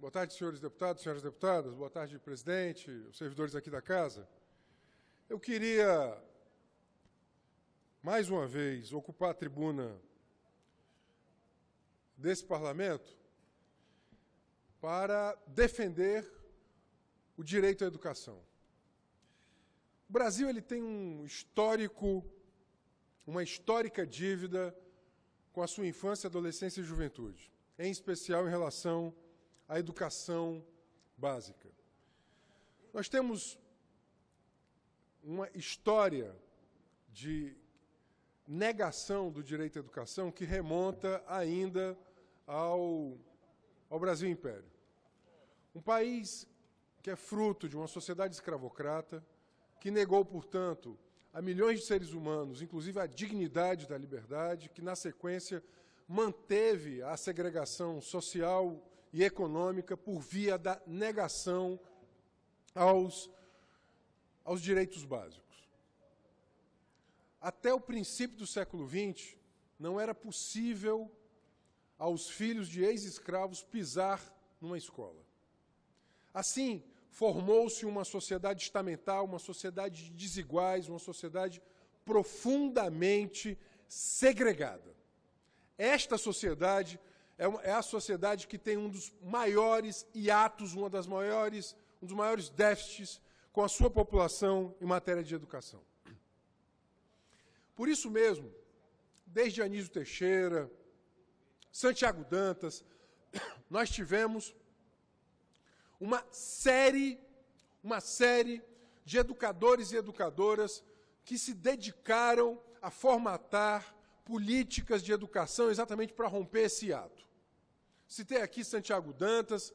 Boa tarde, senhores deputados, senhoras deputadas. Boa tarde, presidente, os servidores aqui da casa. Eu queria, mais uma vez, ocupar a tribuna desse parlamento para defender o direito à educação. O Brasil ele tem uma histórica dívida com a sua infância, adolescência e juventude, em especial em relação à educação básica. Nós temos uma história de negação do direito à educação que remonta ainda ao Brasil Império. Um país que é fruto de uma sociedade escravocrata, que negou, portanto, a milhões de seres humanos, inclusive a dignidade da liberdade, que, na sequência, manteve a segregação social e econômica por via da negação aos direitos básicos. Até o princípio do século XX, não era possível aos filhos de ex-escravos pisar numa escola. Assim, formou-se uma sociedade estamental, uma sociedade de desiguais, uma sociedade profundamente segregada. Esta sociedade é a sociedade que tem um dos maiores hiatos, um dos maiores déficits com a sua população em matéria de educação. Por isso mesmo, desde Anísio Teixeira, Santiago Dantas, nós tivemos uma série de educadores e educadoras que se dedicaram a formatar políticas de educação exatamente para romper esse hiato. Citei aqui Santiago Dantas,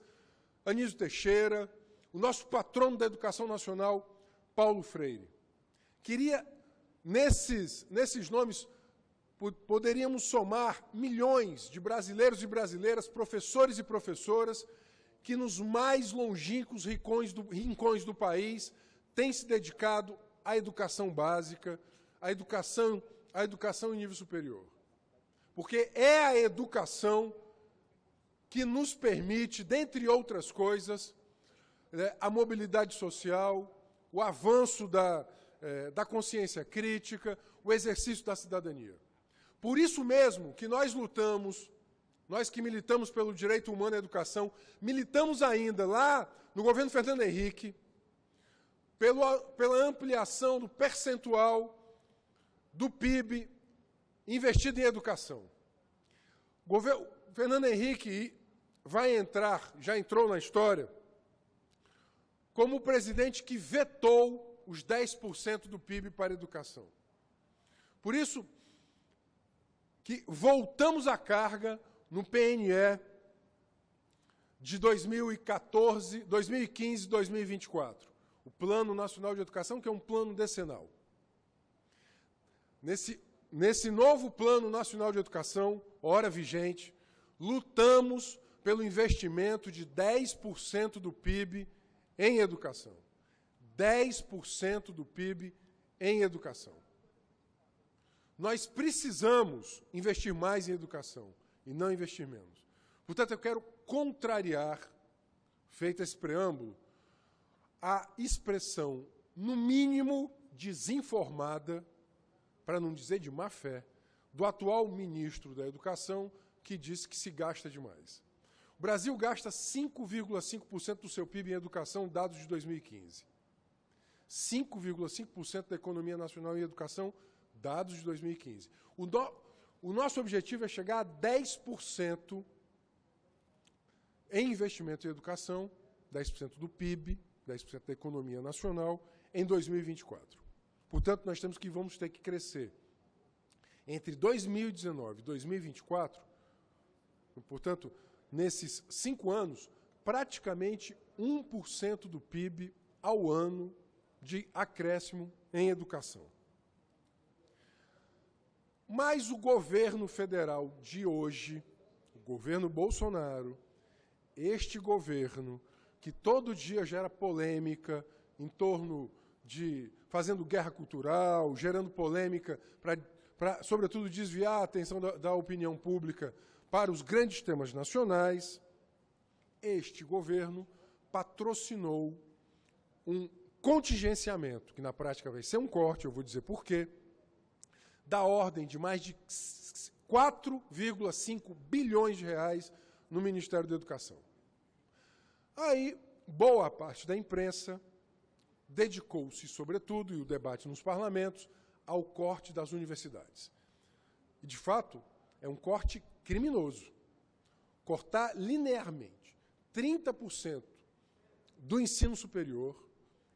Anísio Teixeira, o nosso patrono da educação nacional, Paulo Freire. Queria, nesses nomes, poderíamos somar milhões de brasileiros e brasileiras, professores e professoras, que nos mais longínquos rincões do país têm se dedicado à educação básica, à educação em nível superior. Porque é a educação que nos permite, dentre outras coisas, a mobilidade social, o avanço da consciência crítica, o exercício da cidadania. Por isso mesmo que nós lutamos, nós que militamos pelo direito humano à educação, militamos ainda lá no governo Fernando Henrique pela ampliação do percentual do PIB investido em educação. Fernando Henrique já entrou na história, como o presidente que vetou os 10% do PIB para a educação. Por isso que voltamos à carga no PNE de 2015 e 2024, o Plano Nacional de Educação, que é um plano decenal. Nesse novo Plano Nacional de Educação, ora vigente, lutamos pelo investimento de 10% do PIB em educação. 10% do PIB em educação. Nós precisamos investir mais em educação e não investir menos. Portanto, eu quero contrariar, feito esse preâmbulo, a expressão, no mínimo, desinformada, para não dizer de má fé, do atual ministro da Educação, que disse que se gasta demais. O Brasil gasta 5,5% do seu PIB em educação, dados de 2015. 5,5% da economia nacional em educação, dados de 2015. O nosso objetivo é chegar a 10% em investimento em educação, 10% do PIB, 10% da economia nacional, em 2024. Portanto, vamos ter que crescer entre 2019 e 2024, portanto, nesses 5 anos, praticamente 1% do PIB ao ano de acréscimo em educação. Mas o governo federal de hoje, o governo Bolsonaro, este governo que todo dia gera polêmica em torno de fazendo guerra cultural, gerando polêmica para, sobretudo, desviar a atenção da opinião pública para os grandes temas nacionais, este governo patrocinou um contingenciamento, que na prática vai ser um corte, eu vou dizer por quê, da ordem de mais de 4,5 bilhões de reais no Ministério da Educação. Aí, boa parte da imprensa dedicou-se, sobretudo, e o debate nos parlamentos, ao corte das universidades. E, de fato, é um corte criminoso. Cortar linearmente 30% do ensino superior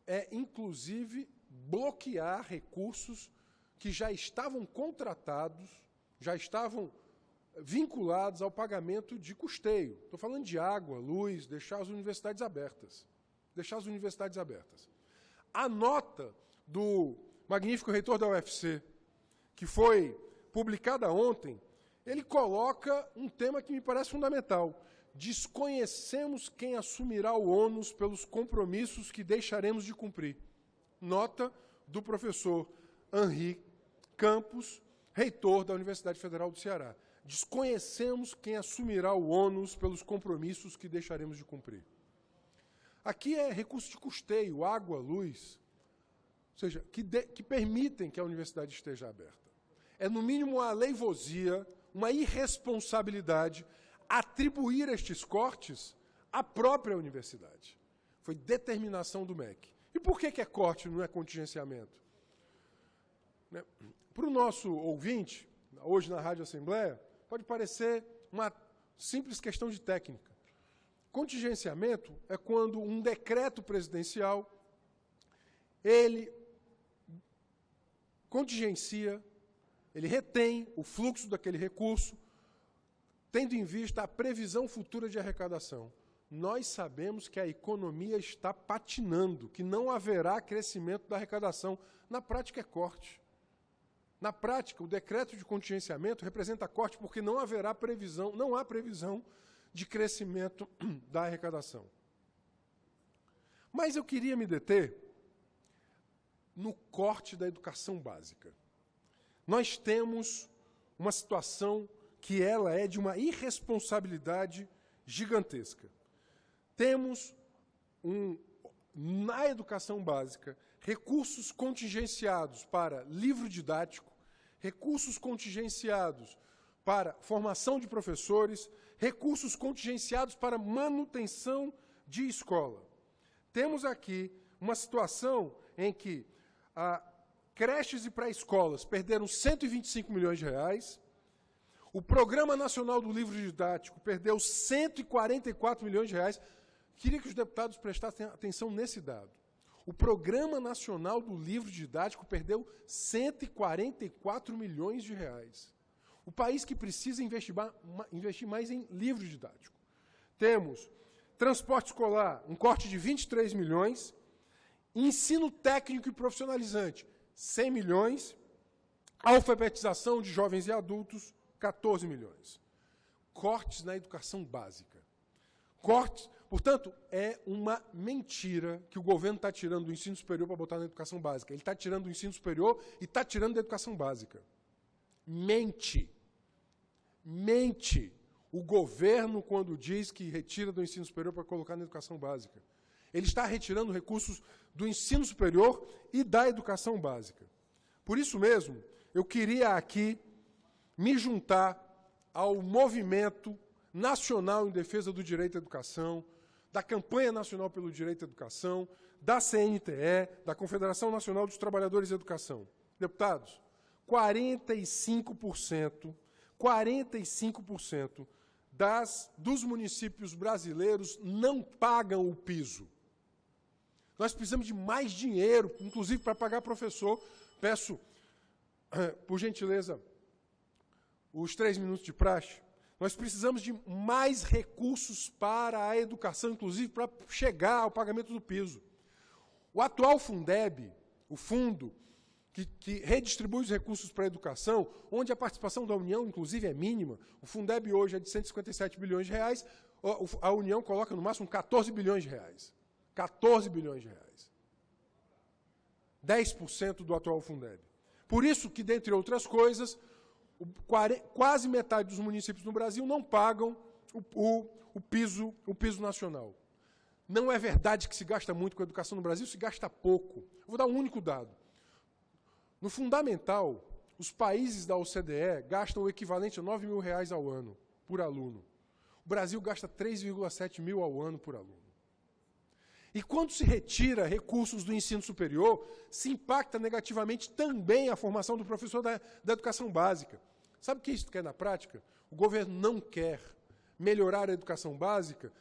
é, inclusive, bloquear recursos que já estavam contratados, já estavam vinculados ao pagamento de custeio. Estou falando de água, luz, deixar as universidades abertas. Deixar as universidades abertas. A nota do magnífico reitor da UFC, que foi publicada ontem, ele coloca um tema que me parece fundamental. Desconhecemos quem assumirá o ônus pelos compromissos que deixaremos de cumprir. Nota do professor Henri Campos, reitor da Universidade Federal do Ceará. Desconhecemos quem assumirá o ônus pelos compromissos que deixaremos de cumprir. Aqui é recurso de custeio, água, luz, ou seja, que permitem que a universidade esteja aberta. É, no mínimo, uma aleivosia, uma irresponsabilidade atribuir estes cortes à própria universidade. Foi determinação do MEC. E por que é corte, não é contingenciamento? Para o nosso ouvinte, hoje na Rádio Assembleia, pode parecer uma simples questão de técnica. Contingenciamento é quando um decreto presidencial, ele contingencia, ele retém o fluxo daquele recurso, tendo em vista a previsão futura de arrecadação. Nós sabemos que a economia está patinando, que não haverá crescimento da arrecadação. Na prática, é corte. Na prática, o decreto de contingenciamento representa corte porque não haverá previsão, não há previsão de crescimento da arrecadação. Mas eu queria me deter no corte da educação básica. Nós temos uma situação que ela é de uma irresponsabilidade gigantesca. Temos, na educação básica, recursos contingenciados para livro didático, recursos contingenciados para formação de professores, recursos contingenciados para manutenção de escola. Temos aqui uma situação em que creches e pré-escolas perderam 125 milhões de reais, o Programa Nacional do Livro Didático perdeu 144 milhões de reais. Queria que os deputados prestassem atenção nesse dado. O Programa Nacional do Livro Didático perdeu 144 milhões de reais. O país que precisa investir mais em livro didático. Temos transporte escolar, um corte de 23 milhões, ensino técnico e profissionalizante, 100 milhões, alfabetização de jovens e adultos, 14 milhões. Cortes na educação básica. Cortes, portanto, é uma mentira que o governo está tirando do ensino superior para botar na educação básica. Ele está tirando do ensino superior e está tirando da educação básica. Mente. Mente o governo quando diz que retira do ensino superior para colocar na educação básica. Ele está retirando recursos do ensino superior e da educação básica. Por isso mesmo, eu queria aqui me juntar ao movimento nacional em defesa do direito à educação, da campanha nacional pelo direito à educação, da CNTE, da Confederação Nacional dos Trabalhadores da Educação. Deputados, 45% dos municípios brasileiros não pagam o piso. Nós precisamos de mais dinheiro, inclusive para pagar professor. Peço, por gentileza, os 3 minutos de praxe. Nós precisamos de mais recursos para a educação, inclusive para chegar ao pagamento do piso. O atual Fundeb, o fundo que redistribui os recursos para a educação, onde a participação da União, inclusive, é mínima. O Fundeb hoje é de 157 bilhões de reais, a União coloca no máximo 14 bilhões de reais. 14 bilhões de reais. 10% do atual Fundeb. Por isso que, dentre outras coisas, quase metade dos municípios no Brasil não pagam o piso nacional. Não é verdade que se gasta muito com a educação no Brasil, se gasta pouco. Eu vou dar um único dado. No fundamental, os países da OCDE gastam o equivalente a R$ 9.000 ao ano por aluno. O Brasil gasta 3,7 mil ao ano por aluno. E quando se retira recursos do ensino superior, se impacta negativamente também a formação do professor da educação básica. Sabe o que isso quer na prática? O governo não quer melhorar a educação básica,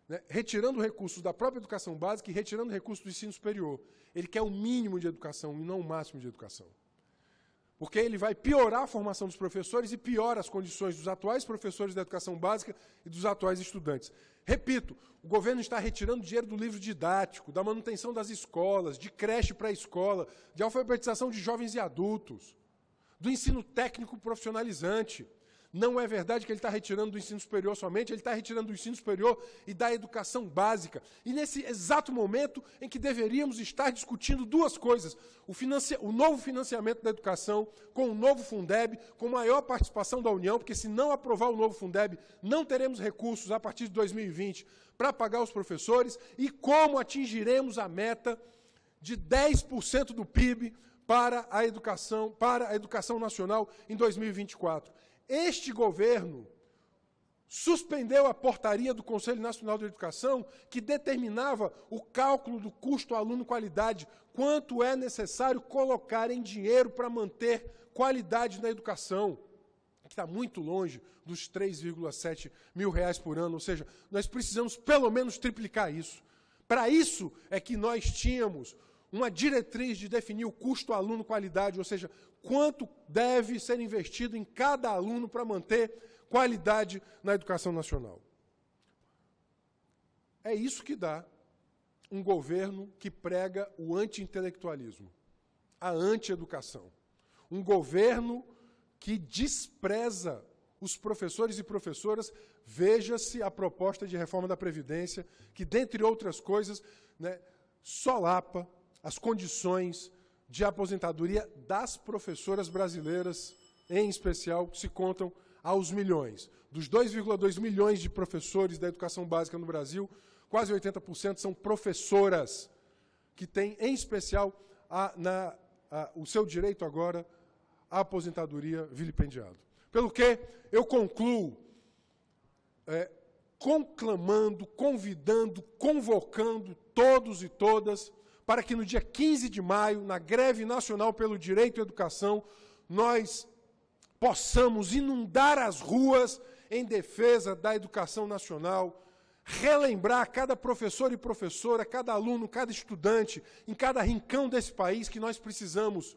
né, retirando recursos da própria educação básica e retirando recursos do ensino superior. Ele quer o mínimo de educação e não o máximo de educação. Porque ele vai piorar a formação dos professores e piora as condições dos atuais professores da educação básica e dos atuais estudantes. Repito, o governo está retirando dinheiro do livro didático, da manutenção das escolas, de creche pré-escola, de alfabetização de jovens e adultos, do ensino técnico profissionalizante. Não é verdade que ele está retirando do ensino superior somente, ele está retirando do ensino superior e da educação básica. E nesse exato momento em que deveríamos estar discutindo duas coisas, o novo financiamento da educação, com o novo Fundeb, com maior participação da União, porque se não aprovar o novo Fundeb, não teremos recursos a partir de 2020 para pagar os professores, e como atingiremos a meta de 10% do PIB para a educação nacional em 2024. Este governo suspendeu a portaria do Conselho Nacional de Educação que determinava o cálculo do custo aluno-qualidade, quanto é necessário colocar em dinheiro para manter qualidade na educação, que está muito longe dos 3,7 mil reais por ano, ou seja, nós precisamos pelo menos triplicar isso. Para isso é que nós tínhamos uma diretriz de definir o custo aluno-qualidade, ou seja, quanto deve ser investido em cada aluno para manter qualidade na educação nacional. É isso que dá um governo que prega o anti-intelectualismo, a anti-educação. Um governo que despreza os professores e professoras. Veja-se a proposta de reforma da Previdência, que, dentre outras coisas, né, solapa as condições de aposentadoria das professoras brasileiras, em especial, que se contam aos milhões. Dos 2,2 milhões de professores da educação básica no Brasil, quase 80% são professoras, que têm, em especial, o seu direito agora à aposentadoria vilipendiado. Pelo que eu concluo conclamando, convidando, convocando todos e todas para que no dia 15 de maio, na greve nacional pelo direito à educação, nós possamos inundar as ruas em defesa da educação nacional, relembrar cada professor e professora, cada aluno, cada estudante, em cada rincão desse país que nós precisamos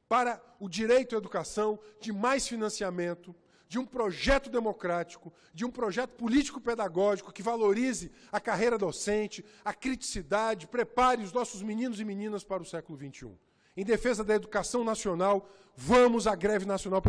para o direito à educação, de mais financiamento, de um projeto democrático, de um projeto político-pedagógico que valorize a carreira docente, a criticidade, prepare os nossos meninos e meninas para o século XXI. Em defesa da educação nacional, vamos à greve nacional.